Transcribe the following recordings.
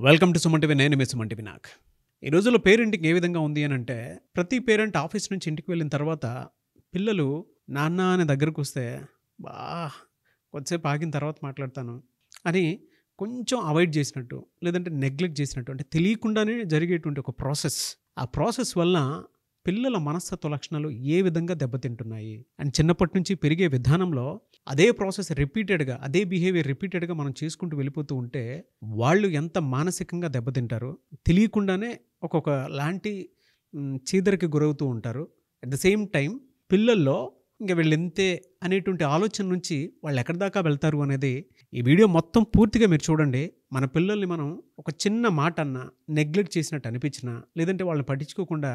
Welcome to Suman TV. నేను మీ Suman TV. ఈ రోజుల్లో పేరెంటింగ్ ఏ విధంగా ఉంది అని అంటే, ప్రతి పేరెంట్ ఆఫీస్ నుంచి ఇంటికి వెళ్ళిన తర్వాత పిల్లలు నాన్న అనే దగ్గరకు వస్తే బా కొద్దిసేపు ఆగిన తర్వాత మాట్లాడతాను అని కొంచెం అవాయిడ్ చేసినట్టు, లేదంటే నెగ్లెక్ట్ చేసినట్టు, అంటే తెలియకుండానే జరిగేటువంటి ఒక ప్రాసెస్. ఆ ప్రాసెస్ వలన పిల్లల మనస్తత్వ లక్షణాలు ఏ విధంగా దెబ్బతింటున్నాయి అండ్ చిన్నప్పటి నుంచి పెరిగే విధానంలో అదే ప్రాసెస్ రిపీటెడ్గా, అదే బిహేవియర్ రిపీటెడ్గా మనం చేసుకుంటూ వెళ్ళిపోతూ ఉంటే వాళ్ళు ఎంత మానసికంగా దెబ్బతింటారు, తెలియకుండానే ఒక్కొక్క లాంటి చీదరికి గురవుతూ ఉంటారు. అట్ ద సేమ్ టైం పిల్లల్లో ఇంకా వీళ్ళు ఎంతే అనేటువంటి ఆలోచన నుంచి వాళ్ళు ఎక్కడి దాకా వెళ్తారు అనేది ఈ వీడియో మొత్తం పూర్తిగా మీరు చూడండి. మన పిల్లల్ని మనం ఒక చిన్న మాట అన్నా, నెగ్లెక్ట్ చేసినట్టు అనిపించినా, లేదంటే వాళ్ళని పట్టించుకోకుండా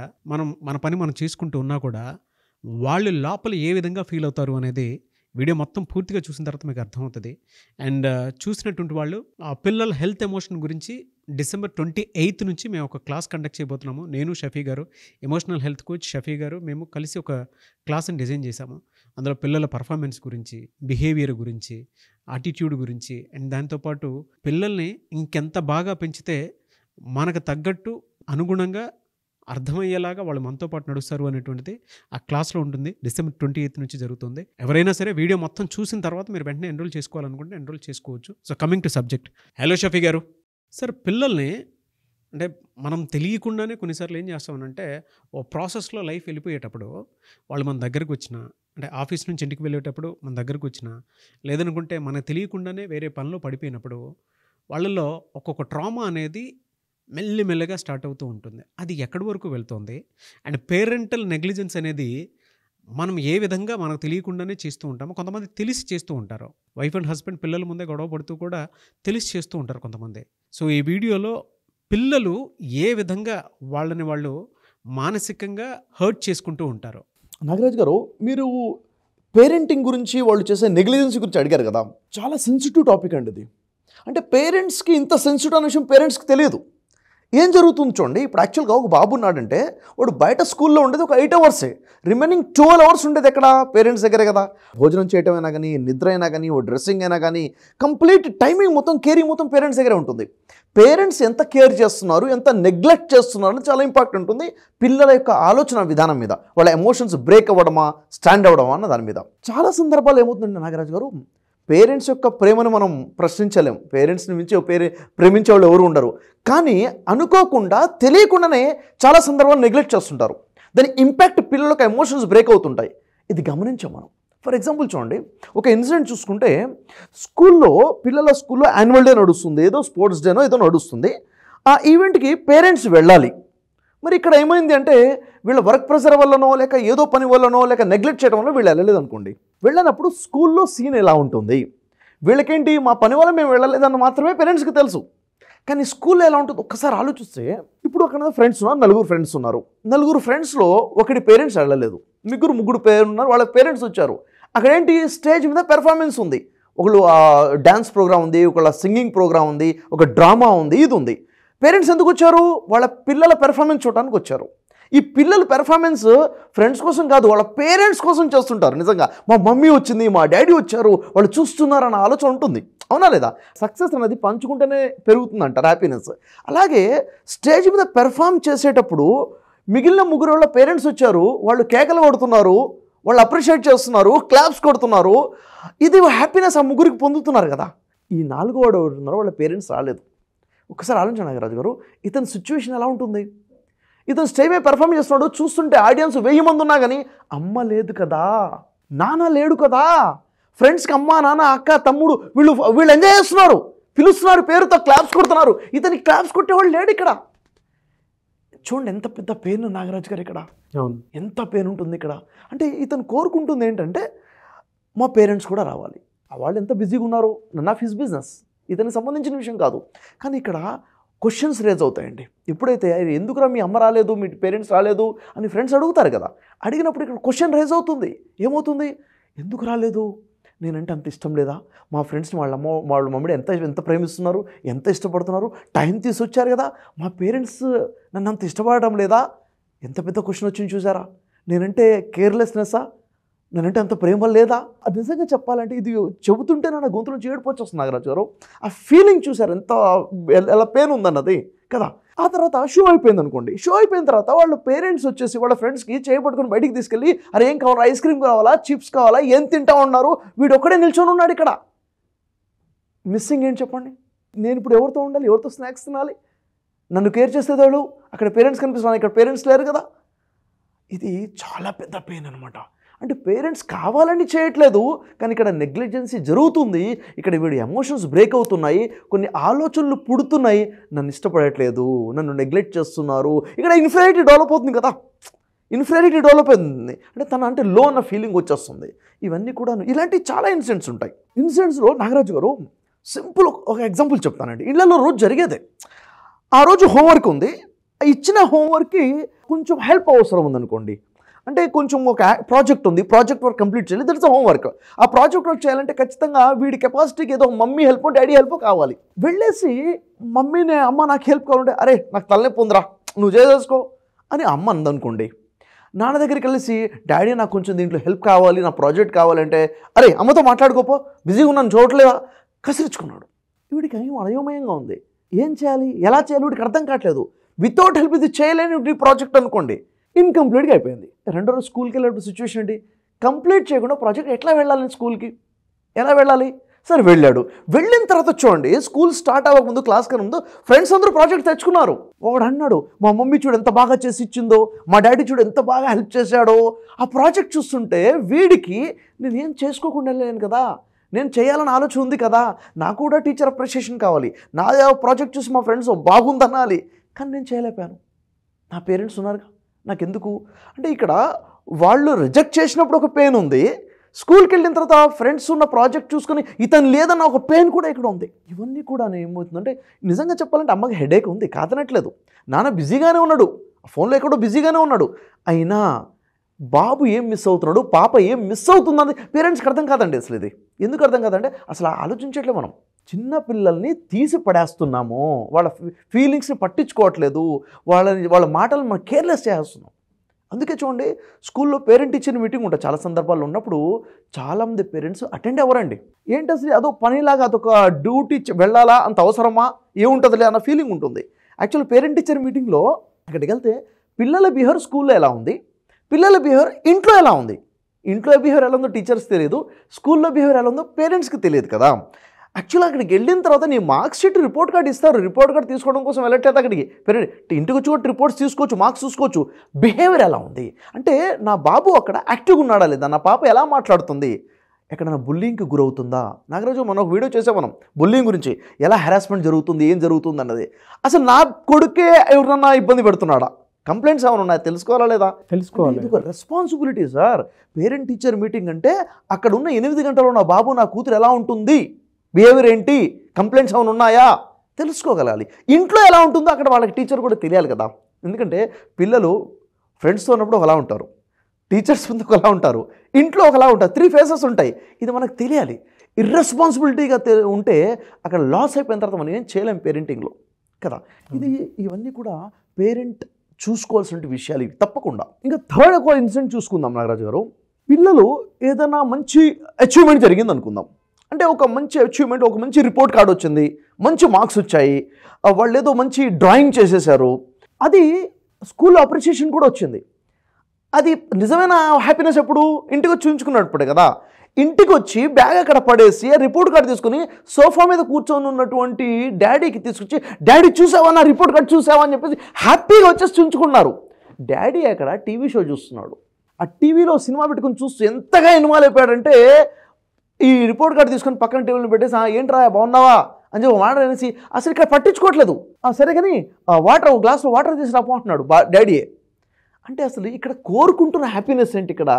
మన పని మనం చేసుకుంటూ ఉన్నా కూడా వాళ్ళు లోపల ఏ విధంగా ఫీల్ అవుతారు అనేది వీడియో మొత్తం పూర్తిగా చూసిన తర్వాత మీకు అర్థమవుతుంది. అండ్ చూసినటువంటి వాళ్ళు ఆ పిల్లల హెల్త్ ఎమోషన్ గురించి December 28 నుంచి మేము ఒక క్లాస్ కండక్ట్ చేయబోతున్నాము. నేను, షఫీ గారు, ఎమోషనల్ హెల్త్ కోచ్ షఫీ గారు, మేము కలిసి ఒక క్లాస్ని డిజైన్ చేశాము. అందులో పిల్లల పర్ఫార్మెన్స్ గురించి, బిహేవియర్ గురించి, యాటిట్యూడ్ గురించి, అండ్ దాంతోపాటు పిల్లల్ని ఇంకెంత బాగా పెంచితే మనకు తగ్గట్టు అనుగుణంగా అర్థమయ్యేలాగా వాళ్ళు మనతో పాటు నడుస్తారు అనేటువంటిది ఆ క్లాస్లో ఉంటుంది. December 28 నుంచి జరుగుతుంది. ఎవరైనా సరే వీడియో మొత్తం చూసిన తర్వాత మీరు వెంటనే ఎన్రోల్ చేసుకోవాలనుకుంటే ఎన్రోల్ చేసుకోవచ్చు. So coming to subject. Hello Shafi గారు. సార్, పిల్లల్ని అంటే మనం తెలియకుండానే కొన్నిసార్లు ఏం చేస్తామనంటే, ఓ ప్రాసెస్లో లైఫ్ వెళ్ళిపోయేటప్పుడు వాళ్ళు మన దగ్గరకు వచ్చిన, అంటే ఆఫీస్ నుంచి ఇంటికి వెళ్ళేటప్పుడు మన దగ్గరకు వచ్చిన, లేదనుకుంటే మనకు తెలియకుండానే వేరే పనిలో పడిపోయినప్పుడు వాళ్ళల్లో ఒక్కొక్క ట్రామా అనేది మెల్లిమెల్లగా స్టార్ట్ అవుతూ ఉంటుంది. అది ఎక్కడి వరకు వెళ్తుంది అండ్ పేరెంటల్ నెగ్లిజెన్స్ అనేది మనం ఏ విధంగా మనకు తెలియకుండానే చేస్తూ ఉంటామో, కొంతమంది తెలిసి చేస్తూ ఉంటారు. వైఫ్ అండ్ హస్బెండ్ పిల్లల ముందే గొడవ పడుతూ కూడా తెలిసి చేస్తూ ఉంటారు కొంతమంది. సో ఈ వీడియోలో పిల్లలు ఏ విధంగా వాళ్ళని వాళ్ళు మానసికంగా హర్ట్ చేసుకుంటూ ఉంటారు. నాగరాజ్ గారు, మీరు పేరెంటింగ్ గురించి వాళ్ళు చేసే నెగ్లిజెన్స్ గురించి అడిగారు కదా, చాలా సెన్సిటివ్ టాపిక్ అండి ఇది. అంటే పేరెంట్స్కి ఇంత సెన్సిటివ్ అనే విషయం పేరెంట్స్కి తెలియదు. ఏం జరుగుతుంది చూడండి, ఇప్పుడు యాక్చువల్గా ఒక బాబు ఉన్నాడంటే వాడు బయట స్కూల్లో ఉండేది ఒక 8 అవర్సే, రిమైనింగ్ 12 అవర్స్ ఉండేది ఎక్కడ? పేరెంట్స్ దగ్గరే కదా. భోజనం చేయడం అయినా కానీ, నిద్ర అయినా కానీ, ఓ డ్రెస్సింగ్ అయినా కానీ, కంప్లీట్ టైమింగ్ మొత్తం, కేరింగ్ మొత్తం పేరెంట్స్ దగ్గరే ఉంటుంది. పేరెంట్స్ ఎంత కేర్ చేస్తున్నారు, ఎంత నెగ్లెక్ట్ చేస్తున్నారు అని చాలా ఇంపాక్ట్ ఉంటుంది పిల్లల యొక్క ఆలోచన విధానం మీద. వాళ్ళ ఎమోషన్స్ బ్రేక్ అవ్వడమా, స్టాండ్ అవ్వడమా అన్న దాని మీద. చాలా సందర్భాలు ఏమవుతుందండి నాగరాజు గారు, పేరెంట్స్ యొక్క ప్రేమను మనం ప్రశ్నించలేం. పేరెంట్స్ని మించి ప్రేమించే వాళ్ళు ఎవరు ఉండరు. కానీ అనుకోకుండా, తెలియకుండానే చాలా సందర్భాలు నెగ్లెక్ట్ చేస్తుంటారు. దాని ఇంపాక్ట్ పిల్లలకు ఎమోషన్స్ బ్రేక్ అవుతుంటాయి. ఇది గమనించాం మనం. ఫర్ ఎగ్జాంపుల్ చూడండి, ఒక ఇన్సిడెంట్ చూసుకుంటే, పిల్లల స్కూల్లో యాన్యువల్ డే నడుస్తుంది, ఏదో స్పోర్ట్స్ డేనో ఏదో నడుస్తుంది. ఆ ఈవెంట్కి పేరెంట్స్ వెళ్ళాలి. మరి ఇక్కడ ఏమైంది అంటే, వీళ్ళ వర్క్ ప్రెషర్ వల్లనో, లేక ఏదో పని వల్లనో, లేక నెగ్లెక్ట్ చేయడం వల్ల వీళ్ళు వెళ్ళలేదు అనుకోండి. వెళ్ళినప్పుడు స్కూల్లో సీన్ ఎలా ఉంటుంది, వీళ్ళకేంటి మా పని వల్ల మేము వెళ్ళలేదన్న మాత్రమే పేరెంట్స్కి తెలుసు. కానీ స్కూల్లో ఎలా ఉంటుంది ఒక్కసారి ఆలోచిస్తే, ఇప్పుడు అక్కడ ఫ్రెండ్స్ ఉన్నారు, 4 ఫ్రెండ్స్ ఉన్నారు. 4 ఫ్రెండ్స్లో ఒకటి పేరెంట్స్ వెళ్ళలేదు, ముగ్గురు పేరెంట్స్ ఉన్నారు, వాళ్ళ పేరెంట్స్ వచ్చారు. అక్కడ ఏంటి, స్టేజ్ మీద పెర్ఫార్మెన్స్ ఉంది. ఒకళ్ళు డ్యాన్స్ ప్రోగ్రామ్ ఉంది, ఒకళ్ళ సింగింగ్ ప్రోగ్రామ్ ఉంది, ఒక డ్రామా ఉంది, ఇది ఉంది. పేరెంట్స్ ఎందుకు వచ్చారు? వాళ్ళ పిల్లల పెర్ఫార్మెన్స్ చూడడానికి వచ్చారు. ఈ పిల్లల పెర్ఫార్మెన్స్ ఫ్రెండ్స్ కోసం కాదు, వాళ్ళ పేరెంట్స్ కోసం చేస్తుంటారు. నిజంగా మా మమ్మీ వచ్చింది, మా డాడీ వచ్చారు, వాళ్ళు చూస్తున్నారు అన్న ఆలోచన ఉంటుంది. అవునా లేదా? సక్సెస్ అనేది పంచుకుంటేనే పెరుగుతుందంటారు, హ్యాపీనెస్. అలాగే స్టేజ్ మీద పెర్ఫామ్ చేసేటప్పుడు మిగిలిన 3 వాళ్ళ పేరెంట్స్ వచ్చారు, వాళ్ళు కేకలు కొడుతున్నారు, వాళ్ళు అప్రిషియేట్ చేస్తున్నారు, క్లాప్స్ కొడుతున్నారు. ఇది హ్యాపీనెస్ ఆ 3కి పొందుతున్నారు కదా. ఈ 4వ వాడు ఎవరున్నారో వాళ్ళ పేరెంట్స్ రాలేదు. ఒకసారి ఆలోచన నాగరాజు గారు, ఇతని సిచ్యువేషన్ ఎలా ఉంటుంది? ఇతను స్టేజ్ మీద పెర్ఫార్మ్ చేస్తున్నాడు, చూస్తుంటే ఆడియన్స్ 1000 మంది ఉన్నా కానీ అమ్మ లేదు కదా, నాన్న లేడు కదా, ఫ్రెండ్స్కి అమ్మ, నాన్న, అక్క, తమ్ముడు వీళ్ళు ఎంజాయ్ చేస్తున్నారు, పిలుస్తున్నారు, పేరుతో క్లాప్స్ కొడుతున్నారు. ఇతనికి క్లాప్స్ కొట్టేవాళ్ళు లేడు ఇక్కడ. చూడండి ఎంత పెద్ద పెయిన్ నాగరాజు గారు ఇక్కడ. అవును, ఎంత పెయిన్ ఉంటుంది ఇక్కడ. అంటే ఇతను కోరుకుంటుంది ఏంటంటే, మా పేరెంట్స్ కూడా రావాలి. వాళ్ళు ఎంత బిజీగా ఉన్నారు, నన్ ఆఫ్ హిస్ బిజినెస్, ఇతనికి సంబంధించిన విషయం కాదు. కానీ ఇక్కడ క్వశ్చన్స్ రేజ్ అవుతాయండి. ఎప్పుడైతే ఎందుకురా మీ అమ్మ రాలేదు, మీ పేరెంట్స్ రాలేదు అని ఫ్రెండ్స్ అడుగుతారు కదా. అడిగినప్పుడు ఇక్కడ క్వశ్చన్ రేజ్ అవుతుంది. ఏమవుతుంది? ఎందుకు రాలేదు? నేనంటే అంత ఇష్టం లేదా? మా ఫ్రెండ్స్ని వాళ్ళ మమ్మీ ఎంత ప్రేమిస్తున్నారు, ఎంత ఇష్టపడుతున్నారు, టైం తీసి వచ్చారు కదా, మా పేరెంట్స్ నన్ను అంత ఇష్టపడటం లేదా? ఎంత పెద్ద క్వశ్చన్ వచ్చింది చూసారా? నేనంటే కేర్లెస్నెస్సా? నేనంటే అంత ప్రేమ లేదా? అది నిజంగా చెప్పాలంటే ఇది చెబుతుంటే నా గొంతులో ఏడుపు వస్తుంది నాగరాజు గారు. ఆ ఫీలింగ్ చూసారు ఎంత ఎలా పెయిన్ ఉందన్నది కదా. ఆ తర్వాత షో అయిపోయింది అనుకోండి. షో అయిపోయిన తర్వాత వాళ్ళ పేరెంట్స్ వచ్చేసి వాళ్ళ ఫ్రెండ్స్కి చేయబట్టుకుని బయటికి తీసుకెళ్ళి, అరే ఏం కావాలా, ఐస్ క్రీమ్ కావాలా, చిప్స్ కావాలా, ఏం తింటా ఉన్నారు, వీడు ఒక్కడే నిల్చొని ఉన్నాడు ఇక్కడ. మిస్సింగ్ ఏంటి చెప్పండి? నేను ఇప్పుడు ఎవరితో ఉండాలి, ఎవరితో స్నాక్స్ తినాలి, నన్ను కేర్ చేసేవాళ్ళు అక్కడ పేరెంట్స్ కనిపిస్తున్నారు, ఇక్కడ పేరెంట్స్ లేరు కదా. ఇది చాలా పెద్ద పెయిన్ అనమాట. అంటే పేరెంట్స్ కావాలని చేయట్లేదు, కానీ ఇక్కడ నెగ్లిజెన్సీ జరుగుతుంది. ఇక్కడ వీడి ఎమోషన్స్ బ్రేక్ అవుతున్నాయి, కొన్ని ఆలోచనలు పుడుతున్నాయి, నన్ను ఇష్టపడట్లేదు, నన్ను నెగ్లెక్ట్ చేస్తున్నారు. ఇక్కడ ఇన్ఫీరియారిటీ డెవలప్ అవుతుంది కదా. ఇన్ఫీరియారిటీ డెవలప్ అవుతుంది అంటే తన అంటే లో అన్న ఫీలింగ్ వచ్చేస్తుంది. ఇవన్నీ కూడా ఇలాంటి చాలా ఇన్సిడెంట్స్ ఉంటాయి. ఇన్సిడెంట్స్లో నాగరాజు గారు సింపుల్ ఒక ఎగ్జాంపుల్ చెప్తానండి. ఇళ్లలో రోజు జరిగేదే. ఆ రోజు హోంవర్క్ ఉంది, ఇచ్చిన హోంవర్క్కి కొంచెం హెల్ప్ అవసరం ఉందనుకోండి. అంటే కొంచెం ఒక ప్రాజెక్ట్ ఉంది, ప్రాజెక్ట్ వర్క్ కంప్లీట్ చేయాలి, దట్స్ హోంవర్క్. ఆ ప్రాజెక్ట్ వర్క్ చేయాలంటే ఖచ్చితంగా వీడి కెపాసిటీకి ఏదో మమ్మీ హెల్ప్, డాడీ హెల్ప్ కావాలి. వెళ్ళేసి మమ్మీనే, అమ్మ నాకు హెల్ప్ కావాలంటే, అరే నాకు తలనొప్పి ఉందిరా నువ్వు చేసేసుకో అని అమ్మ అందనుకోండి. నాన్న దగ్గరికి వెళ్ళేసి, డాడీ నాకు కొంచెం దీంట్లో హెల్ప్ కావాలి, నా ప్రాజెక్ట్ కావాలంటే, అరే అమ్మతో మాట్లాడుకోపో, బిజీగా ఉన్నాను చూడట్లేదా, కసిరించుకున్నాడు. వీడికి అయోమయంగా ఉంది. ఏం చేయాలి, ఎలా చేయాలి వీడికి అర్థం కావట్లేదు. వితౌట్ హెల్ప్ ఇది చేయలేని ప్రాజెక్ట్ అనుకోండి, ఇన్కంప్లీట్గా అయిపోయింది. రెండో రోజు స్కూల్కి వెళ్ళినప్పుడు సిచ్యువేషన్ ఏంటి, కంప్లీట్ చేయకుండా ప్రాజెక్ట్ ఎట్లా వెళ్ళాలి, స్కూల్కి ఎలా వెళ్ళాలి? సరే వెళ్ళాడు. వెళ్ళిన తర్వాత చూడండి, స్కూల్ స్టార్ట్ అవ్వకముందు, క్లాస్ కన్నా ముందు ఫ్రెండ్స్ అందరూ ప్రాజెక్ట్ తెచ్చుకున్నారు. వాడు అన్నాడు, మా మమ్మీ చూడు ఎంత బాగా చేసి ఇచ్చిందో, మా డాడీ చూడు ఎంత బాగా హెల్ప్ చేశాడో. ఆ ప్రాజెక్ట్ చూస్తుంటే వీడికి నేను ఏం చేసుకోకుండా వెళ్ళలేను కదా, నేను చేయాలని ఆలోచన ఉంది కదా, నాకు కూడా టీచర్ అప్రిషియేషన్ కావాలి, నా ప్రాజెక్ట్ చూసి మా ఫ్రెండ్స్ బాగుందనాలి, కానీ నేను చేయలేకపోయాను. నా పేరెంట్స్ ఉన్నారుగా, నాకెందుకు అంటే ఇక్కడ వాళ్ళు రిజెక్ట్ చేసినప్పుడు ఒక పెయిన్ ఉంది, స్కూల్కి వెళ్ళిన తర్వాత ఫ్రెండ్స్ ఉన్న ప్రాజెక్ట్ చూసుకొని ఇతను లేదన్న ఒక పెయిన్ కూడా ఇక్కడ ఉంది. ఇవన్నీ కూడా ఏమవుతుందంటే నిజంగా చెప్పాలంటే అమ్మకి హెడేక్ ఉంది, కాదనట్లేదు. నాన్న బిజీగానే ఉన్నాడు, ఫోన్లో ఎక్కడో బిజీగానే ఉన్నాడు, అయినా బాబు ఏం మిస్ అవుతున్నాడు, పాప ఏం మిస్ అవుతుందని పేరెంట్స్కి అర్థం కాదండి. అసలు ఇది ఎందుకు అర్థం కాదంటే అసలు ఆలోచించట్లేదు. మనం చిన్న పిల్లల్ని తీసి పడేస్తున్నాము, వాళ్ళ ఫీలింగ్స్ని పట్టించుకోవట్లేదు, వాళ్ళ మాటలను మనం కేర్లెస్ చేస్తున్నాం. అందుకే చూడండి, స్కూల్లో పేరెంట్ టీచర్ మీటింగ్ ఉంటుంది చాలా సందర్భాల్లో. ఉన్నప్పుడు చాలామంది పేరెంట్స్ అటెండ్ అవ్వరండి. ఏంటి అసలు అదో పనిలాగా, అదొక డ్యూటీ, వెళ్ళాలా, అంత అవసరమా, ఏముంటుందిలే అన్న ఫీలింగ్ ఉంటుంది. యాక్చువల్ పేరెంట్ టీచర్ మీటింగ్లో అక్కడికి వెళ్తే పిల్లల బిహేవియర్ స్కూల్లో ఎలా ఉంది, పిల్లల బిహేవియర్ ఇంట్లో ఎలా ఉంది, ఇంట్లో బిహేవియర్ ఎలా ఉందో టీచర్స్ తెలియదు, స్కూల్లో బిహేవియర్ ఎలా ఉందో పేరెంట్స్కి తెలియదు కదా. యాక్చువల్గా అక్కడికి వెళ్ళిన తర్వాత నీ మార్క్స్ షీట్, రిపోర్ట్ కార్డ్ ఇస్తారు, రిపోర్ట్ కార్డ్ తీసుకోవడం కోసం వెళ్ళట్లేదు అక్కడికి. ఇంటికి వచ్చి కూడా రిపోర్ట్స్ తీసుకోవచ్చు, మార్క్స్ చూసుకోవచ్చు, బిహేవియర్ ఎలా ఉంది అంటే నా బాబు అక్కడ యాక్టివ్గా ఉన్నాడా లేదా, నా పాప ఎలా మాట్లాడుతుంది, ఎక్కడైనా బుల్లింగ్కి గురవుతుందా. నాగరాజు మనం ఒక వీడియో చేసాం మనం బుల్లింగ్ గురించి, ఎలా హెరాస్మెంట్ జరుగుతుంది, ఏం జరుగుతుంది అన్నది. అసలు నా కొడుకే ఎవరన్నా ఇబ్బంది పెడుతున్నాడా, కంప్లైంట్స్ ఏమైనా ఉన్నాయా, తెలుసుకోవాలా లేదా, తెలుసుకోవాలి. ఇది ఒక responsibility sir. Parent teacher meeting అంటే అక్కడ ఉన్న 8 గంటల్లో నా బాబు నా కూతురు ఎలా ఉంటుంది, బిహేవియర్ ఏంటి, కంప్లైంట్స్ ఏమైనా ఉన్నాయా తెలుసుకోగలాలి. ఇంట్లో ఎలా ఉంటుందో అక్కడ వాళ్ళకి టీచర్ కూడా తెలియాలి కదా. ఎందుకంటే పిల్లలు ఫ్రెండ్స్తో ఉన్నప్పుడు ఒకలా ఉంటారు, టీచర్స్ ముందు ఒకలా ఉంటారు, ఇంట్లో ఒకలా ఉంటారు, 3 ఫేసెస్ ఉంటాయి. ఇది మనకు తెలియాలి. ఇర్రెస్పాన్సిబిలిటీగా ఉంటే అక్కడ లాస్ అయిపోయిన తర్వాత మనం ఏం చేయలేం పేరెంటింగ్లో కదా. ఇవన్నీ కూడా పేరెంట్ చూసుకోవాల్సిన విషయాలు ఇవి తప్పకుండా. ఇంకా థర్డ్ ఒక ఇన్సిడెంట్ చూసుకుందాం నాగరాజు గారు. పిల్లలు ఏదైనా మంచి అచీవ్మెంట్ జరిగింది అనుకుందాం, అంటే ఒక మంచి అచీవ్మెంట్, ఒక మంచి రిపోర్ట్ కార్డ్ వచ్చింది, మంచి మార్క్స్ వచ్చాయి, వాళ్ళు ఏదో మంచి డ్రాయింగ్ చేసేసారు, అది స్కూల్లో అప్రిషియేషన్ కూడా వచ్చింది. అది నిజమైన హ్యాపీనెస్ ఎప్పుడు ఇంటికి వచ్చి ఉంచుకున్నప్పుడే కదా. ఇంటికి వచ్చి బ్యాగ్ అక్కడ పడేసి రిపోర్ట్ కార్డ్ తీసుకుని సోఫా మీద కూర్చొని ఉన్నటువంటి డాడీకి తీసుకొచ్చి, డాడీ చూసావా నా రిపోర్ట్ కార్డ్ చూసావా అని చెప్పేసి హ్యాపీగా వచ్చేసి ఉంచుకున్నారు. డాడీ అక్కడ టీవీ షో చూస్తున్నాడు, ఆ టీవీలో సినిమా పెట్టుకుని చూస్తూ ఎంతగా ఇన్వాల్వ్ అయిపోయాడంటే ఈ రిపోర్ట్ కార్డ్ తీసుకొని పక్కన టేబుల్ని పెట్టేసి ఏంట్రా బాగున్నావా అని చెప్పి మాట అనేసి అసలు ఇక్కడ పట్టించుకోవట్లేదు. సరే కానీ వాటర్, గ్లాస్లో వాటర్ తీసి రాపోంటున్నాడు డాడీయే. అంటే అసలు ఇక్కడ కోరుకుంటున్న హ్యాపీనెస్ ఏంటి, ఇక్కడ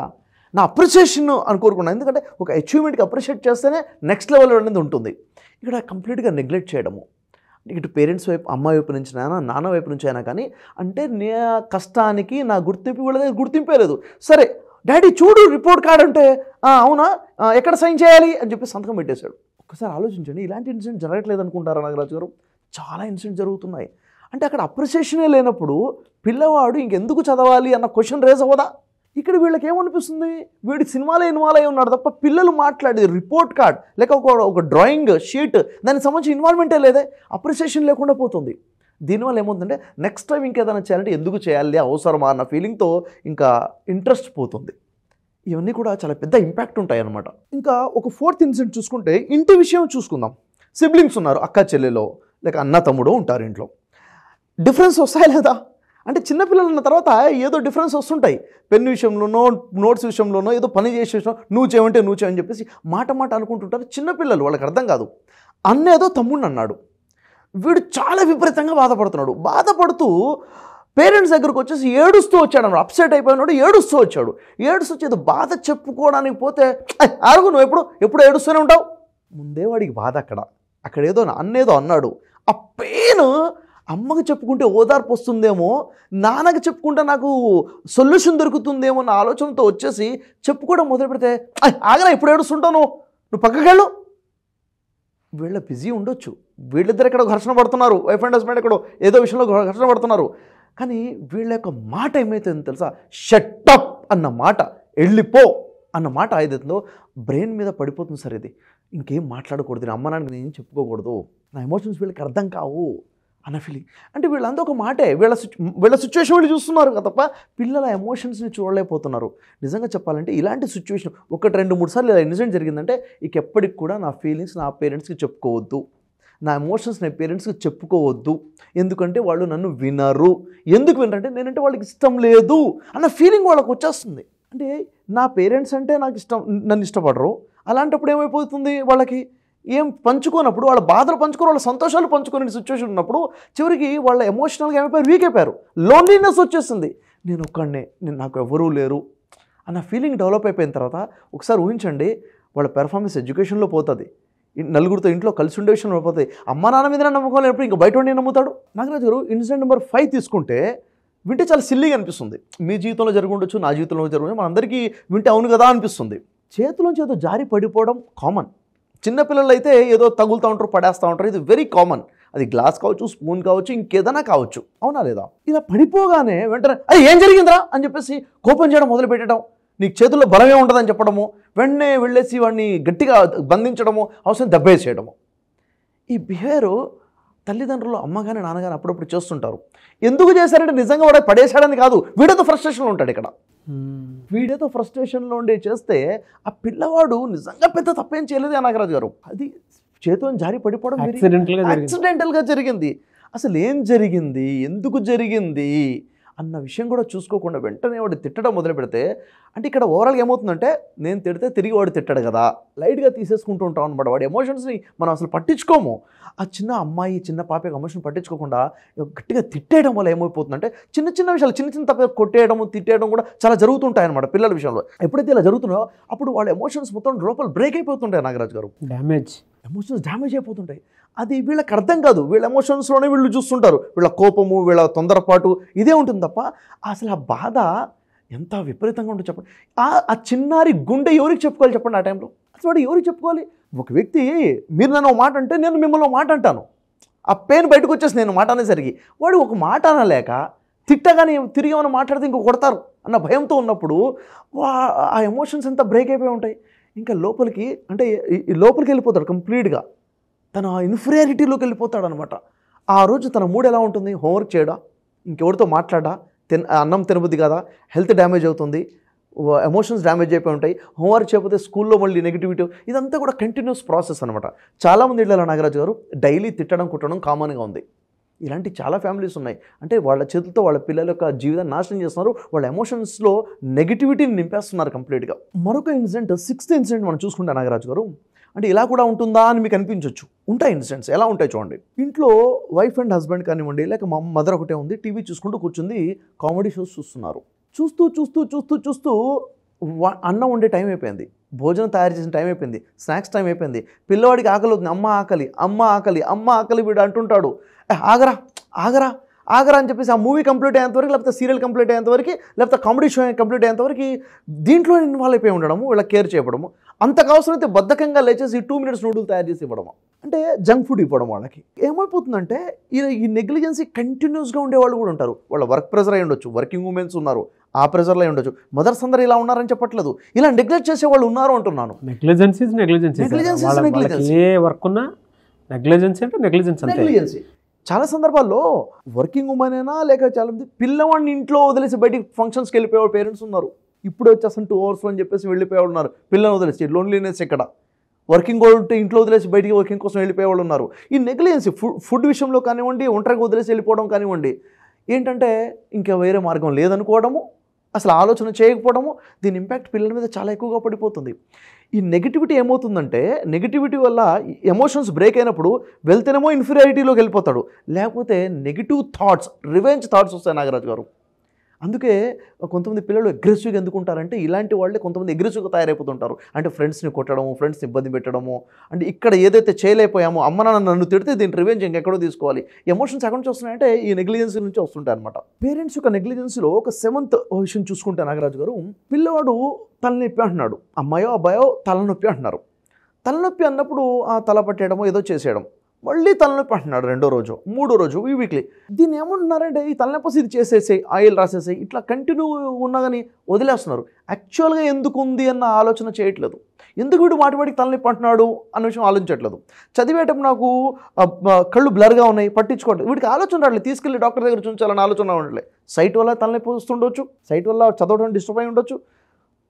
నా అప్రిషియేషన్ అని కోరుకున్నాను. ఎందుకంటే ఒక అచీవ్మెంట్కి అప్రిషియేట్ చేస్తేనే నెక్స్ట్ లెవెల్ అనేది ఉంటుంది. ఇక్కడ కంప్లీట్గా నెగ్లెక్ట్ చేయడము, ఇటు పేరెంట్స్ వైపు, అమ్మ వైపు నుంచి అయినా, నాన్న వైపు నుంచి అయినా కానీ, అంటే నా కష్టానికి నా గుర్తింపు కూడా గుర్తింపే లేదు. సరే డాడీ చూడు రిపోర్ట్ కార్డ్ అంటే, అవునా ఎక్కడ సైన్ చేయాలి అని చెప్పి సంతకం పెట్టేశాడు. ఒక్కసారి ఆలోచించండి, ఇలాంటి ఇన్సిడెంట్ జరగట్లేదు అనుకుంటారా నాగరాజు గారు? చాలా ఇన్సిడెంట్ జరుగుతున్నాయి. అంటే అక్కడ అప్రిషియేషనే లేనప్పుడు పిల్లవాడు ఇంకెందుకు చదవాలి అన్న క్వశ్చన్ రేజ్ అవ్వదా? ఇక్కడ వీళ్ళకి ఏమనిపిస్తుంది, వీడి సినిమాలో ఇన్వాల్వ్ అయి ఉన్నాడు తప్ప పిల్లలు మాట్లాడేది రిపోర్ట్ కార్డ్ లేక ఒక డ్రాయింగ్ షీట్ దానికి సంబంధించి ఇన్వాల్వ్మెంటే లేదే, అప్రిసియేషన్ లేకుండా పోతుంది. దీనివల్ల ఏమవుతుందంటే నెక్స్ట్ టైం ఇంకేదైనా చేయాలంటే ఎందుకు చేయాలి, అవసరమా అన్న ఫీలింగ్తో ఇంకా ఇంట్రెస్ట్ పోతుంది. ఇవన్నీ కూడా చాలా పెద్ద ఇంపాక్ట్ ఉంటాయి అన్నమాట. ఇంకా ఒక ఫోర్త్ ఇన్సిడెంట్ చూసుకుంటే ఇంటి విషయం చూసుకుందాం. సిబ్లింగ్స్ ఉన్నారు, అక్క చెల్లెలో లేక అన్న తమ్ముడు ఉంటారు ఇంట్లో. డిఫరెన్స్ వస్తాయి లేదా అంటే చిన్నపిల్లలు ఉన్న తర్వాత ఏదో డిఫరెన్స్ వస్తుంటాయి. పెన్ విషయంలోనో నోట్స్ విషయంలోనో ఏదో పని చేసే విషయం నువ్వు చేయమంటే నువ్వు చేయని చెప్పేసి మాట అనుకుంటుంటారు చిన్నపిల్లలు, వాళ్ళకి అర్థం కాదు. అన్న ఏదో తమ్ముడిని అన్నాడు, వీడు చాలా విపరీతంగా బాధపడుతూ పేరెంట్స్ దగ్గరకు వచ్చేసి ఏడుస్తూ వచ్చాడు అన్నాడు. అప్సెట్ అయిపోయినాడు, ఏడుస్తూ వచ్చేది బాధ చెప్పుకోవడానికి పోతే అరుగు నువ్వు ఎప్పుడు ఏడుస్తూనే ఉంటావు. ముందే వాడికి బాధ అక్కడ ఏదో అన్నేదో అన్నాడు. ఆ పెయిన్ అమ్మకి చెప్పుకుంటే ఓదార్పు వస్తుందేమో, నాన్నకి చెప్పుకుంటే నాకు సొల్యూషన్ దొరుకుతుందేమో అన్న ఆలోచనతో వచ్చేసి చెప్పుకోవడం మొదలు పెడితే ఆగరా ఎప్పుడు ఏడుస్తుంటావు నువ్వు పక్కకెళ్ళు. వీళ్ళ బిజీ ఉండొచ్చు, వీళ్ళిద్దరు ఎక్కడో ఘర్షణ పడుతున్నారు, వైఫ్ అండ్ హస్బెండ్ ఎక్కడో ఏదో విషయంలో ఘర్షణ పడుతున్నారు. కానీ వీళ్ళ యొక్క మాట ఏమైతుందో తెలుసా, షట్టప్ అన్న మాట, వెళ్ళిపో అన్న మాట ఏదైతుందో బ్రెయిన్ మీద పడిపోతుంది. సరే ఇది ఇంకేం మాట్లాడకూడదు, అమ్మ నాన్నకి నేను చెప్పకూడదు, నా ఎమోషన్స్ వీళ్ళకి అర్థం కావు అన్న ఫీలింగ్. అంటే వీళ్ళంతా ఒక మాటే, వీళ్ళ సిచ్యువేషన్ వీళ్ళు చూస్తున్నారు కదా తప్ప పిల్లల ఎమోషన్స్ని చూడలేకపోతున్నారు. నిజంగా చెప్పాలంటే ఇలాంటి సిచ్యువేషన్ 1-2-3 సార్లు ఇలా ఇన్సిడెంట్ జరిగిందంటే ఇక ఎప్పటికి కూడా నా ఫీలింగ్స్ నా పేరెంట్స్కి చెప్పుకోవద్దు, నా ఎమోషన్స్ నా పేరెంట్స్కి చెప్పుకోవద్దు, ఎందుకంటే వాళ్ళు నన్ను వినరు. ఎందుకు వినరంటే నేనంటే వాళ్ళకి ఇష్టం లేదు అన్న ఫీలింగ్ వాళ్ళకి వచ్చేస్తుంది. అంటే నా పేరెంట్స్ అంటే నాకు ఇష్టం, నన్ను ఇష్టపడరు. అలాంటప్పుడు ఏమైపోతుంది, వాళ్ళకి ఏం పంచుకోనప్పుడు, వాళ్ళ బాధలు పంచుకొని వాళ్ళ సంతోషాలు పంచుకునే సిచ్యువేషన్ ఉన్నప్పుడు చివరికి వాళ్ళ ఎమోషనల్గా ఏమైపోయారు, వీక్ అయిపోయారు, లోన్లీనెస్ వచ్చేస్తుంది. నేను ఒక్కడనే, నాకు ఎవరూ లేరు అన్న ఫీలింగ్ డెవలప్ అయిపోయిన తర్వాత ఒకసారి ఊహించండి, వాళ్ళ పెర్ఫార్మెన్స్ ఎడ్యుకేషన్లో పోతుంది, నలుగురితో ఇంట్లో కలిసి ఉండే విషయంలో పోతుంది. అమ్మ నాన్న మీద నమ్మకం లేనప్పుడు ఇంకా బయట ఉండి నమ్ముతాడు. నాగరాజు గారు ఇన్సిడెంట్ నెంబర్ 5 తీసుకుంటే వింటే చాలా సిల్లీగా అనిపిస్తుంది. మీ జీవితంలో జరిగి ఉండొచ్చు, నా జీవితంలో జరిగి ఉండొచ్చు, మనందరికీ వింటే అవును కదా అనిపిస్తుంది. చేతిలోంచి ఏదో జారి పడిపోవడం కామన్. చిన్నపిల్లలు అయితే ఏదో తగులుతూ ఉంటారు, పడేస్తూ ఉంటారు, ఇది వెరీ కామన్. అది గ్లాస్ కావచ్చు, స్పూన్ కావచ్చు, ఇంకేదైనా కావచ్చు, అవునా లేదా? ఇలా పడిపోగానే వెంటనే అది ఏం జరిగిందిరా అని చెప్పేసి కోపం చేయడం మొదలు పెట్టడం, నీకు చేతుల్లో బలమే ఉండదని చెప్పడము, వెంటనే వెళ్ళేసి వాడిని గట్టిగా బంధించడము, అవసరం దెబ్బేసేయడము. ఈ బిహేవియర్ తల్లిదండ్రులు అమ్మగానే నాన్నగానే అప్పుడప్పుడు చేస్తుంటారు. ఎందుకు చేశారంటే నిజంగా వాడు పడేశాడని కాదు, వీడితో ఫ్రస్ట్రేషన్లో ఉంటాడు. ఇక్కడ వీడితో ఫ్రస్ట్రేషన్లో ఉండే చేస్తే ఆ పిల్లవాడు నిజంగా పెద్ద తప్పేం చేయలేదు నాగరాజు గారు. అది చేతిలో జారి పడిపోవడం యాక్సిడెంటల్గా జరిగింది. అసలు ఏం జరిగింది, ఎందుకు జరిగింది అన్న విషయం కూడా చూసుకోకుండా వెంటనే వాడు తిట్టడం మొదలు పెడితే, అంటే ఇక్కడ ఓవరాల్గా ఏమవుతుందంటే నేను తిడితే తిరిగి వాడు తిట్టాడు కదా, లైట్గా తీసేసుకుంటూ ఉంటాం అనమాట. వాడి ఎమోషన్స్ని మనం అసలు పట్టించుకోము. ఆ చిన్న అమ్మాయి చిన్న పాప ఎమోషన్ పట్టించుకోకుండా గట్టిగా తిట్టేయడం వల్ల ఏమైపోతుందంటే చిన్న చిన్న విషయాలు చిన్న తప్ప కొట్టేయడం తిట్టేయడం కూడా చాలా జరుగుతుంటాయి అనమాట పిల్లల విషయంలో. ఎప్పుడైతే ఇలా జరుగుతుందో అప్పుడు వాళ్ళ ఎమోషన్స్ మొత్తం లోపల బ్రేక్ అయిపోతుంటాయి నాగరాజు గారు, ఎమోషన్స్ డ్యామేజ్ అయిపోతుంటాయి. అది వీళ్ళకి అర్థం కాదు, వీళ్ళ ఎమోషన్స్లోనే వీళ్ళు చూస్తుంటారు, వీళ్ళ కోపము వీళ్ళ తొందరపాటు ఇదే ఉంటుంది తప్ప అసలు ఆ బాధ ఎంత విపరీతంగా ఉంటుందో చెప్పండి. ఆ చిన్నారి గుండె ఎవరికి చెప్పుకోవాలి చెప్పండి? ఆ టైంలో అసలు వాడు ఎవరికి చెప్పుకోవాలి? ఒక వ్యక్తి మీరు నన్ను ఒక మాట అంటే నేను మిమ్మల్ని ఒక మాట అంటాను, ఆ పెయిన్ బయటకు వచ్చేసి నేను మాట అనేసరికి వాడు ఒక మాట అనలేక తిట్టగానే తిరిగి ఏమైనా మాట్లాడితే ఇంకో కొడతారు అన్న భయంతో ఉన్నప్పుడు ఆ ఎమోషన్స్ అంతా బ్రేక్ అయిపోయి ఉంటాయి. ఇంకా లోపలికి అంటే లోపలికి వెళ్ళిపోతాడు కంప్లీట్గా, తన ఇన్ఫీరియారిటీలోకి వెళ్ళిపోతాడు అనమాట. ఆ రోజు తన మూడ్ ఎలా ఉంటుంది? హోంవర్క్ చేయడా, ఇంకెవరితో మాట్లాడా, అన్నం తినబుద్ది కదా, హెల్త్ డ్యామేజ్ అవుతుంది, ఎమోషన్స్ డ్యామేజ్ అయిపోయి ఉంటాయి, హోంవర్క్ చేయకపోతే స్కూల్లో మళ్ళీ నెగిటివిటీ, ఇదంతా కూడా కంటిన్యూస్ ప్రాసెస్ అనమాట. చాలామంది ఇళ్ళలో నాగరాజు గారు డైలీ తిట్టడం కుట్టడం కామన్గా ఉంది. ఇలాంటి చాలా ఫ్యామిలీస్ ఉన్నాయి. అంటే వాళ్ళ చేతులతో వాళ్ళ పిల్లల యొక్క జీవితాన్ని నాశనం చేస్తున్నారు, వాళ్ళ ఎమోషన్స్లో నెగిటివిటీని నింపేస్తున్నారు కంప్లీట్గా. మరొక ఇన్సిడెంట్ 6th ఇన్సిడెంట్ మనం చూసుకుంటే నాగరాజు గారు, అంటే ఇలా కూడా ఉంటుందా అని మీకు అనిపించవచ్చు. ఉంటాయి ఇన్సిడెంట్స్, ఎలా ఉంటాయి చూడండి. ఇంట్లో వైఫ్ అండ్ హస్బెండ్ కానివ్వండి, లేక మదర్ ఒకటే ఉంది, టీవీ చూసుకుంటూ కూర్చుంది, కామెడీ షోస్ చూస్తున్నారు. చూస్తూ అన్నం వండే టైం అయిపోయింది, భోజనం తయారు చేసిన టైం అయిపోయింది, స్నాక్స్ టైం అయిపోయింది, పిల్లవాడికి ఆకలి అవుతుంది, అమ్మ ఆకలి వీడు అంటుంటాడు, ఆగరా అని చెప్పేసి ఆ మూవీ కంప్లీట్ అయ్యేంతవరకు, లేకపోతే సీరియల్ కంప్లీట్ అయ్యేంతవరకు, లేకపోతే కామెడీ షో కంప్లీట్ అయ్యేంతవరకు దీంట్లో ఇన్వాల్వ్ అయిపోయి ఉండడము, వీళ్ళ కేర్ చేయడము. అంతకు అవసరమైతే బద్ధకంగా లేచేసి 2 minutes నూడిల్ తయారు చేసి ఇవ్వడం, అంటే జంక్ ఫుడ్ ఇవ్వడం. వాళ్ళకి ఏమైపోతుందంటే ఈ నెగ్లిజెన్సీ కంటిన్యూస్గా ఉండేవాళ్ళు కూడా ఉంటారు. వాళ్ళ వర్క్ ప్రెజర్ అయి ఉండొచ్చు, వర్కింగ్ ఉమెన్స్ ఉన్నారు, ఆ ప్రెజర్లో అయి ఉండొచ్చు. మదర్స్ అందరూ ఇలా ఉన్నారని చెప్పట్లేదు, ఇలా నెగ్లెక్ట్ చేసే వాళ్ళు ఉన్నారు అంటున్నాను. నెగ్లిజెన్సీ ఏ వర్క్ ఉన్నా నెగ్లిజెన్సీ. చాలా సందర్భాల్లో వర్కింగ్ ఉమెన్ అయినా లేక చాలా మంది పిల్లవాడిని ఇంట్లో వదిలేసి బయటికి ఫంక్షన్స్కి వెళ్ళిపోయే పేరెంట్స్ ఉన్నారు. ఇప్పుడే వచ్చేస్తాను 2 hours అని చెప్పేసి వెళ్ళిపోయేవాళ్ళు ఉన్నారు. పిల్లల్ని వదిలేసి లోన్లీనెస్ ఇక్కడ, వర్కింగ్ ఉంటే ఇంట్లో వదిలేసి బయటికి వర్కింగ్ కోసం వెళ్ళిపోయేవాళ్ళు ఉన్నారు. ఈ నెగ్లిజెన్సీ ఫుడ్ విషయంలో కానివ్వండి, ఒంటరిగా వదిలేసి వెళ్ళిపోవడం కానివ్వండి, ఏంటంటే ఇంకా వేరే మార్గం లేదనుకోవడము, అసలు ఆలోచన చేయకపోవడము, దీని ఇంపాక్ట్ పిల్లల మీద చాలా ఎక్కువగా పడిపోతుంది. ఈ నెగిటివిటీ ఏమవుతుందంటే, నెగిటివిటీ వల్ల ఎమోషన్స్ బ్రేక్ అయినప్పుడు వెళ్తేనేమో ఇన్ఫీరియారిటీలోకి వెళ్ళిపోతాడు, లేకపోతే నెగిటివ్ థాట్స్, రివెంజ్ థాట్స్ వస్తాయి నాగరాజు గారు. అందుకే కొంతమంది పిల్లలు అగ్రెసివ్గా ఎందుకు ఉంటారంటే, ఇలాంటి వాళ్ళే కొంతమంది అగ్రెసివ్గా తయారైపోతుంటారు. అంటే ఫ్రెండ్స్ని కొట్టడము, ఫ్రెండ్స్ని ఇబ్బంది పెట్టడము, అంటే ఇక్కడ ఏదైతే చేయలేకపోయామో అమ్మ నాన్న నన్ను తిడితే దీని రివెంజ్ ఇంకెక్కడో తీసుకోవాలి. ఎమోషన్స్ ఎక్కడి నుంచి వస్తున్నాయంటే ఈ నెగ్లిజెన్సీ నుంచి వస్తుంటాయి అనమాట. పేరెంట్స్ యొక్క నెగ్లిజెన్సీలో ఒక 7th విషయం చూసుకుంటే నాగరాజు గారు, పిల్లవాడు తలనొప్పి అంటున్నాడు, అమ్మాయో అబ్బాయో తలనొప్పి అంటున్నారు. తలనొప్పి అన్నప్పుడు ఆ తల పట్టేయడమో ఏదో చేసేయడం, మళ్ళీ తలనొప్పి అంటున్నాడు 2వ రోజు 3వ రోజు, వీక్లీ. దీన్ని ఏమంటున్నారంటే ఈ తలనొప్పి ఇది చేసేసాయి, ఆయిల్ రాసేసాయి, ఇట్లా కంటిన్యూ ఉన్నా కానీ వదిలేస్తున్నారు. యాక్చువల్గా ఎందుకు ఉంది అన్న ఆలోచన చేయట్లేదు. ఎందుకు వీడు వాటికి తలనొప్పి అంటున్నాడు అన్న విషయం ఆలోచించట్లేదు. చదివేటప్పుడు నాకు కళ్ళు బ్లర్గా ఉన్నాయి, పట్టించుకోవట్లేదు. వీడికి ఆలోచన రావట్లేదు, తీసుకెళ్ళి డాక్టర్ దగ్గర చూపించాలని ఆలోచన ఉండట్లేదు. సైట్ వల్ల తలనొప్పి వస్తుండొచ్చు, సైట్ వల్ల చదవడం డిస్టర్బ్ అయి ఉండొచ్చు,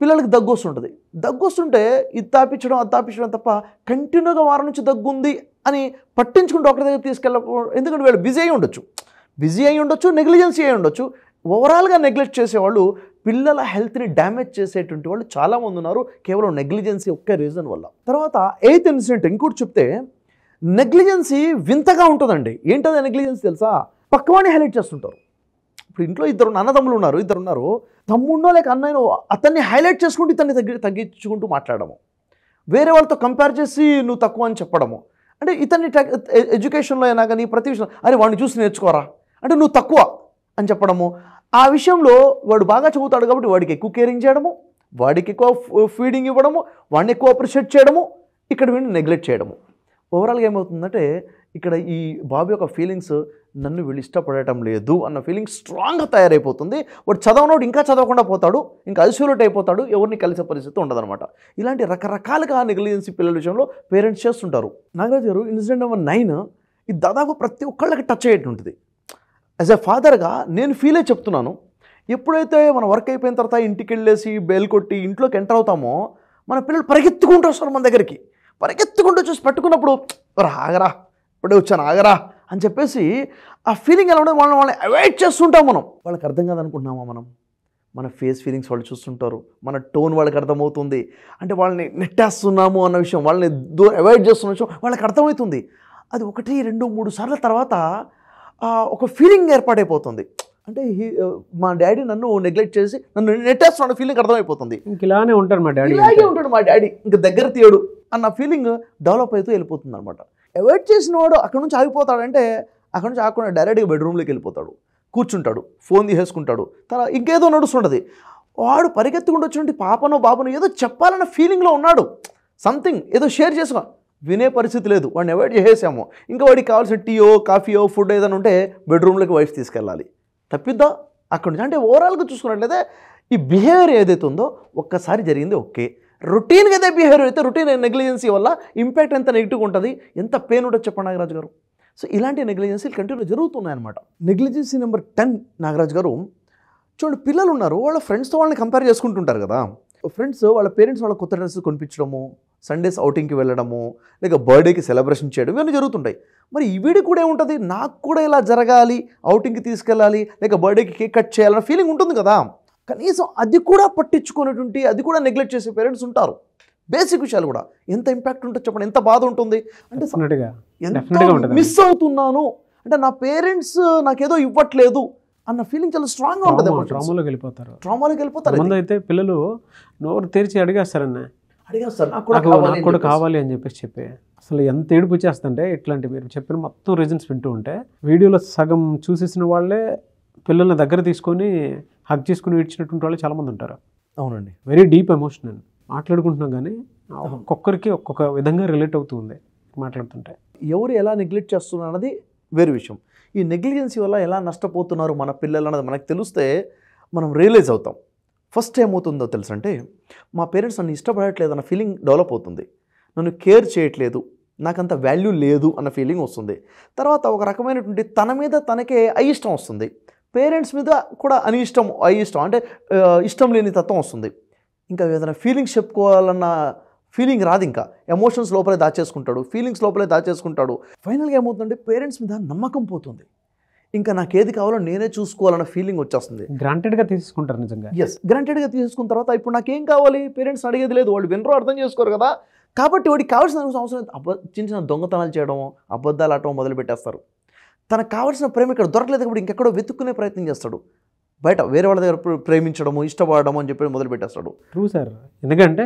పిల్లలకి దగ్గు వస్తుంటుంది. దగ్గు వస్తుంటే ఇది తాపించడం అది తాపించడం తప్ప కంటిన్యూగా వారం నుంచి దగ్గు ఉంది అని పట్టించుకుని డాక్టర్ దగ్గర తీసుకెళ్ళకపోవడం. ఎందుకంటే వీళ్ళు బిజీ అయి ఉండొచ్చు, నెగ్లిజెన్సీ అయి ఉండొచ్చు. ఓవరాల్గా నెగ్లెక్ట్ చేసేవాళ్ళు పిల్లల హెల్త్ని డ్యామేజ్ చేసేటువంటి వాళ్ళు చాలామంది ఉన్నారు, కేవలం నెగ్లిజెన్సీ ఒక్క రీజన్ వల్ల. తర్వాత 8th ఇన్సిడెంట్ ఇంకోటి చెప్తే, నెగ్లిజెన్సీ వింతగా ఉంటుందండి. ఏంటది నెగ్లిజెన్సీ తెలుసా? పక్కవాడిని హైలైట్ చేస్తుంటారు. ఇప్పుడు ఇంట్లో అన్నదమ్ములు ఉన్నారు, ఇద్దరు ఉన్నారు, తమ్ముడినో లేక అన్నయ్యనో అతన్ని హైలైట్ చేసుకుంటూ ఇతన్ని తగ్గించుకుంటూ మాట్లాడము, వేరే వాళ్ళతో కంపేర్ చేసి నువ్వు తక్కువ అని చెప్పడము, అంటే ఇతన్ని ఎడ్యుకేషన్లో అయినా కానీ ప్రతి విషయం అరే వాడిని చూసి నేర్చుకోరా అంటే నువ్వు తక్కువ అని చెప్పడము. ఆ విషయంలో వాడు బాగా చదువుతాడు కాబట్టి వాడికి ఎక్కువ కేరింగ్ చేయడము, వాడికి ఎక్కువ ఫీడింగ్ ఇవ్వడము, వాడిని ఎక్కువ అప్రిషియేట్ చేయడము, ఇక్కడ వీడిని నెగ్లెక్ట్ చేయడము. ఓవరాల్గా ఏమవుతుందంటే ఇక్కడ ఈ బాబు యొక్క ఫీలింగ్స్, నన్ను వీళ్ళు ఇష్టపడటం లేదు అన్న ఫీలింగ్ స్ట్రాంగ్గా తయారైపోతుంది. వాడు చదవనోడు ఇంకా చదవకుండా పోతాడు, ఇంకా ఐసోలేట్ అయిపోతాడు, ఎవరిని కలిసే పరిస్థితి ఉండదన్నమాట. ఇలాంటి రకరకాలుగా నెగ్లిజెన్సీ పిల్లల విషయంలో పేరెంట్స్ చేస్తుంటారు. నాగరాజు గారు, ఇన్సిడెంట్ నెంబర్ 9 ఇది దాదాపు ప్రతి ఒక్కళ్ళకి టచ్ అయ్యేట్టు ఉంటుంది. యాజ్ ఎ ఫాదర్గా నేను ఫీల్ అయి చెప్తున్నాను. ఎప్పుడైతే మన వర్క్ అయిపోయిన తర్వాత ఇంటికి వెళ్ళేసి బెల్ కొట్టి ఇంట్లోకి ఎంటర్ అవుతామో మన పిల్లలు పరిగెత్తుకుంటూ వస్తారు మన దగ్గరికి. పరిగెత్తుకుంటూ చూసి పట్టుకున్నప్పుడు ఆగరా ఇప్పుడే వచ్చాను ఆగరా అని చెప్పేసి ఆ ఫీలింగ్ ఎలా ఉండదు, వాళ్ళని అవాయిడ్ చేస్తుంటాం మనం. వాళ్ళకి అర్థం కాదనుకుంటున్నామా మనం? మన ఫేస్ ఫీలింగ్స్ వాళ్ళు చూస్తుంటారు, మన టోన్ వాళ్ళకి అర్థమవుతుంది, అంటే వాళ్ళని నెట్టేస్తున్నాము అన్న విషయం, వాళ్ళని అవాయిడ్ చేస్తున్న విషయం వాళ్ళకి అర్థమవుతుంది. అది 1, 2, 3 సార్ల తర్వాత ఒక ఫీలింగ్ ఏర్పాటైపోతుంది. అంటే మా డాడీ నన్ను నెగ్లెక్ట్ చేసి నన్ను నెట్టేస్తున్నాడు ఫీలింగ్ అర్థమైపోతుంది. ఇలానే ఉంటాడు మా డాడీ, ఇలాగే ఉంటాడు మా డాడీ, ఇంకా దగ్గర తీయడు అన్న ఫీలింగ్ డెవలప్ అవుతూ వెళ్ళిపోతుంది అనమాట. అవాయిడ్ చేసిన వాడు అక్కడ నుంచి ఆగిపోతాడంటే అక్కడ నుంచి ఆగకుండా డైరెక్ట్గా బెడ్రూమ్లోకి వెళ్ళిపోతాడు, కూర్చుంటాడు, ఫోన్ తీసేసుకుంటాడు, తర్వాత ఇంకేదో నడుస్తుంటుంది. వాడు పరిగెత్తుకుంటూ వచ్చినట్టు పాపనో బాబునో ఏదో చెప్పాలన్న ఫీలింగ్లో ఉన్నాడు, సంథింగ్ ఏదో షేర్ చేసుకో, వినే పరిస్థితి లేదు, వాడిని అవాయిడ్ చేసేసాము. ఇంకా వాడికి కావాల్సిన టీయో కాఫీయో ఫుడ్ ఏదైనా ఉంటే బెడ్రూమ్లోకి వైఫ్ తీసుకెళ్ళాలి, తప్పిద్దా అక్కడి నుంచి. అంటే ఓవరాల్గా చూసుకున్నట్లయితే ఈ బిహేవియర్ ఏదైతే ఉందో ఒక్కసారి జరిగింది ఓకే, రొటీన్గా అదే బిహేవియర్ అయితే రొటీన్ నెగ్లిజెన్సీ వల్ల ఇంపాక్ట్ ఎంత నెగిటివ్గా ఉంటుంది, ఎంత పెయిన్ ఉంటుంది చెప్పండి నాగరాజు గారు. సో ఇలాంటి నెగ్లిజెన్సీలు కంటిన్యూ జరుగుతున్నాయన్నమాట. నెగ్లిజెన్సీ నెంబర్ 10 నాగరాజు గారు, చూడండి పిల్లలు ఉన్నారు, వాళ్ళ ఫ్రెండ్స్తో వాళ్ళని కంపేర్ చేసుకుంటుంటారు కదా. ఫ్రెండ్స్ వాళ్ళ పేరెంట్స్ వాళ్ళ కొత్త డ్రెస్సెస్ కొనిపించడము, సండేస్ అవుటింగ్కి వెళ్ళడము, లేక బర్త్డేకి సెలబ్రేషన్ చేయడం, ఇవన్నీ జరుగుతుంటాయి. మరి వీడి కూడా ఏముంటుంది, నాకు కూడా ఇలా జరగాలి, అవుటింగ్కి తీసుకెళ్ళాలి, లేక బర్త్డేకి కేక్ కట్ చేయాలన్న ఫీలింగ్ ఉంటుంది కదా. కనీసం అది కూడా పట్టించుకునేటువంటి, అది కూడా నెగ్లెక్ట్ చేసే పేరెంట్స్ ఉంటారు. బేసిక్ విషయాలు కూడా ఎంత ఇంపాక్ట్ ఉంటుంది చెప్పండి, ఎంత బాధ ఉంటుంది. అంటే ఎంత మిస్ అవుతున్నాను అంటే నా పేరెంట్స్ నాకేదో ఇవ్వట్లేదు అన్న ఫీలింగ్ చాలా స్ట్రాంగ్గా ఉంటుంది. ట్రామాలోకి వెళ్ళిపోతారు. ముందు అయితే పిల్లలు నోరు తెరిచి అడిగేస్తారు నాకు కూడా కావాలి అని చెప్పి అసలు ఎంత ఏడుపు వచ్చేస్తుంటే ఇట్లాంటి మీరు చెప్పిన మొత్తం రీజన్స్ వింటూ ఉంటే వీడియోలో సగం చూసేసిన వాళ్ళే పిల్లల్ని దగ్గర తీసుకొని హగ్ చేసుకుని ఇచ్చినటువంటి వాళ్ళు చాలామంది ఉంటారు. అవునండి, వెరీ డీప్ ఎమోషనల్. మాట్లాడుకుంటున్నాం కానీ ఒక్కొక్కరికి ఒక్కొక్క విధంగా రిలేట్ అవుతుంది మాట్లాడుతుంటే. ఎవరు ఎలా నెగ్లెక్ట్ చేస్తున్నారు అన్నది వేరే విషయం. ఈ నెగ్లిజెన్సీ వల్ల ఎలా నష్టపోతున్నారు మన పిల్లలు అన్నది మనకు తెలిస్తే మనం రియలైజ్ అవుతాం. ఫస్ట్ ఏమవుతుందో తెలుసంటే, మా పేరెంట్స్ నన్ను ఇష్టపడట్లేదు అన్న ఫీలింగ్ డెవలప్ అవుతుంది. నన్ను కేర్ చేయట్లేదు, నాకంత వాల్యూ లేదు అన్న ఫీలింగ్ వస్తుంది. తర్వాత ఒక రకమైనటువంటి తన మీద తనకే అయిష్టం వస్తుంది. పేరెంట్స్ మీద కూడా అయిష్టం అంటే ఇష్టం లేని తత్వం వస్తుంది. ఇంకా ఏదైనా ఫీలింగ్స్ చెప్పుకోవాలన్న ఫీలింగ్ రాదు. ఇంకా ఎమోషన్స్ లోపలే దాచేసుకుంటాడు, ఫీలింగ్స్ లోపలే దాచేసుకుంటాడు. ఫైనల్గా ఏమవుతుందంటే పేరెంట్స్ మీద నమ్మకం పోతుంది. ఇంకా నాకు ఏది కావాలో నేనే చూసుకోవాలన్న ఫీలింగ్ వచ్చేస్తుంది. గ్రాంటెడ్గా తీసుకుంటారు నిజంగా. ఎస్, గ్రాంటెడ్గా తీసుకున్న తర్వాత ఇప్పుడు నాకేం కావాలి, పేరెంట్స్ అడిగేది లేదు, వాళ్ళు వినరో అర్థం చేసుకోరు కదా. కాబట్టి వాడికి కావాల్సిన అవసరం చిన్న చిన్న దొంగతనాలు చేయడం, అబద్ధాలు ఆడటం మొదలు పెట్టేస్తారు. తనకు కావాల్సిన ప్రేమ ఇక్కడ దొరకలేదు కాబట్టి ఇంకెక్కడో వెతుక్కునే ప్రయత్నం చేస్తాడు. బయట వేరే వాళ్ళ దగ్గర ప్రేమించడము, ఇష్టపడము అని చెప్పి మొదలు పెట్టేస్తాడు. True sir. ఎందుకంటే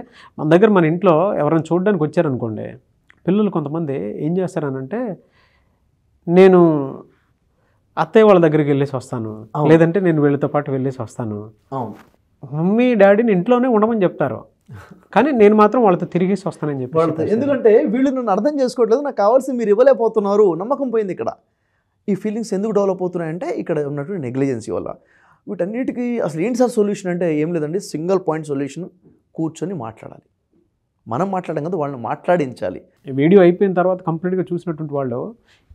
మన ఇంట్లో ఎవరైనా చూడడానికి వచ్చారనుకోండి, పిల్లలు కొంతమంది ఏం చేస్తారనంటే, నేను అత్తయ్య వాళ్ళ దగ్గరికి వెళ్ళేసి వస్తాను, లేదంటే నేను వీళ్ళతో పాటు వెళ్ళేసి వస్తాను, మమ్మీ డాడీని ఇంట్లోనే ఉండమని చెప్తారు, కానీ నేను మాత్రం వాళ్ళతో తిరిగేసి వస్తానని చెప్పి. ఎందుకంటే వీళ్ళు నన్ను అర్థం చేసుకోవట్లేదు, నాకు కావాల్సింది మీరు ఇవ్వలేకపోతున్నారు, నమ్మకం పోయింది. ఇక్కడ ఈ ఫీలింగ్స్ ఎందుకు డెవలప్ అవుతున్నాయంటే ఇక్కడ ఉన్నటువంటి నెగ్లిజెన్సీ వల్ల. వీటన్నిటికీ అసలు ఏంటి సార్ సొల్యూషన్ అంటే ఏం లేదండి, సింగిల్ పాయింట్ సొల్యూషన్. కూర్చొని మాట్లాడాలి. మనం మాట్లాడడం కదా, వాళ్ళని మాట్లాడించాలి. వీడియో అయిపోయిన తర్వాత కంప్లీట్గా చూసినటువంటి వాళ్ళు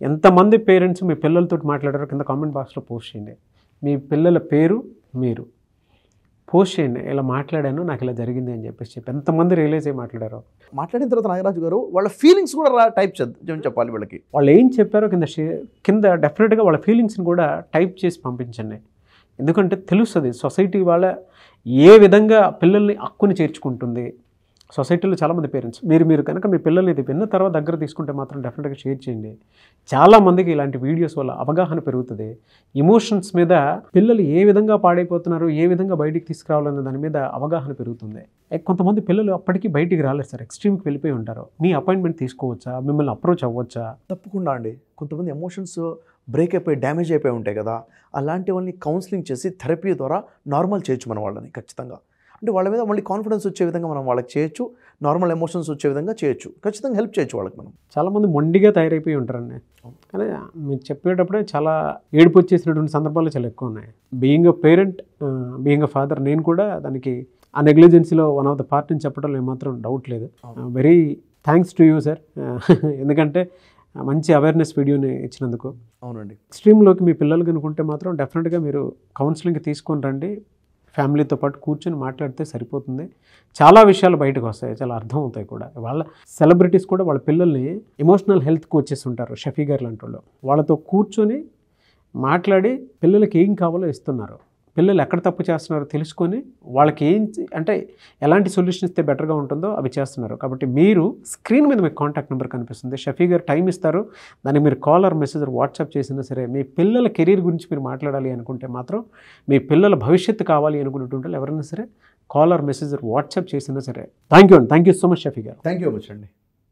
ఎంతమంది పేరెంట్స్ మీ పిల్లలతో మాట్లాడారో కింద కామెంట్ బాక్స్లో పోస్ట్ చేయండి. మీ పిల్లల పేరు మీరు పోస్ట్ చేయండి, ఇలా మాట్లాడాను, నాకు ఇలా జరిగింది అని చెప్పి ఎంతమంది రియలైజ్ అయ్యి మాట్లాడారో. మాట్లాడిన తర్వాత నాగరాజు గారు వాళ్ళ ఫీలింగ్స్ కూడా టైప్ చెప్పాలి వాళ్ళకి. వాళ్ళు ఏం చెప్పారో కింద డెఫినెట్గా వాళ్ళ ఫీలింగ్స్ని కూడా టైప్ చేసి పంపించండి. ఎందుకంటే తెలుస్తుంది సొసైటీ వాళ్ళ ఏ విధంగా పిల్లల్ని హక్కుని చేర్చుకుంటుంది. సొసైటీలో చాలామంది పేరెంట్స్ మీరు కనుక మీ పిల్లల్ని ఇది విన్న తర్వాత దగ్గర తీసుకుంటే మాత్రం డెఫినెట్గా షేర్ చేయండి. చాలామందికి ఇలాంటి వీడియోస్ వల్ల అవగాహన పెరుగుతుంది. ఎమోషన్స్ మీద పిల్లలు ఏ విధంగా పాడైపోతున్నారు, ఏ విధంగా బయటికి తీసుకురావాలనే దాని మీద అవగాహన పెరుగుతుంది. కొంతమంది పిల్లలు అప్పటికి బయటికి రాలేదు సార్, ఎక్స్ట్రీమ్కి వెళ్ళిపోయి ఉంటారు. మీ అపాయింట్మెంట్ తీసుకోవచ్చా, మిమ్మల్ని అప్రోచ్ అవ్వచ్చా? తప్పకుండా అండి. కొంతమంది ఎమోషన్స్ బ్రేక్ అయిపోయి డ్యామేజ్ అయిపోయి ఉంటాయి కదా, అలాంటి వాళ్ళని కౌన్సిలింగ్ చేసి థెరపీ ద్వారా నార్మల్ చేయొచ్చు మన వాళ్ళని. ఖచ్చితంగా అంటే వాళ్ళ మీద మళ్ళీ కాన్ఫిడెన్స్ వచ్చే విధంగా మనం వాళ్ళకి చేయొచ్చు, నార్మల్ ఎమోషన్స్ వచ్చే విధంగా చేయొచ్చు, ఖచ్చితంగా హెల్ప్ చేయొచ్చు వాళ్ళకి. మనం చాలామంది మొండిగా తయారైపోయి ఉంటారండి. కానీ మీరు చెప్పేటప్పుడే చాలా ఏడుపు వచ్చేసినటువంటి సందర్భాలు చాలా ఎక్కువ ఉన్నాయి. Being a parent, being a father, నేను కూడా దానికి ఆ నెగ్లిజెన్సీలో వన్ ఆఫ్ ద పార్ట్ అని చెప్పడంలో ఏమాత్రం డౌట్ లేదు. Very thanks to you sir. ఎందుకంటే మంచి అవేర్నెస్ వీడియోని ఇచ్చినందుకు. అవునండి. ఎక్స్ట్రీమ్లోకి మీ పిల్లలు కనుకుంటే మాత్రం డెఫినెట్గా మీరు కౌన్సిలింగ్కి తీసుకొని రండి. ఫ్యామిలీతో పాటు కూర్చొని మాట్లాడితే సరిపోతుంది. చాలా విషయాలు బయటకు వస్తాయి, చాలా అర్థం అవుతాయి కూడా. వాళ్ళ సెలబ్రిటీస్ కూడా వాళ్ళ పిల్లల్ని ఎమోషనల్ హెల్త్ కోచెస్ ఉంటారు, షఫీ గారు లాంటి వాళ్ళు, వాళ్ళతో కూర్చొని మాట్లాడి పిల్లలకి ఏం కావాలో ఇస్తున్నారు. పిల్లలు ఎక్కడ తప్పు చేస్తున్నారో తెలుసుకొని వాళ్ళకి అంటే ఎలాంటి సొల్యూషన్ ఇస్తే బెటర్గా ఉంటుందో అవి చేస్తున్నారు. కాబట్టి మీరు స్క్రీన్ మీద మీకు కాంటాక్ట్ నెంబర్ కనిపిస్తుంది, షఫీ గారు టైం ఇస్తారు, దానికి మీరు కాల్ ఆర్ మెసేజ్ వాట్సాప్ చేసినా సరే. మీ పిల్లల కెరీర్ గురించి మీరు మాట్లాడాలి అనుకుంటే మాత్రం, మీ పిల్లల భవిష్యత్తు కావాలి అనుకునేటువంటి ఎవరైనా సరే కాల్ ఆర్ మెసేజ్ వాట్సాప్ చేసినా సరే. Thank you so much Shafi garu. Thank you much అండి.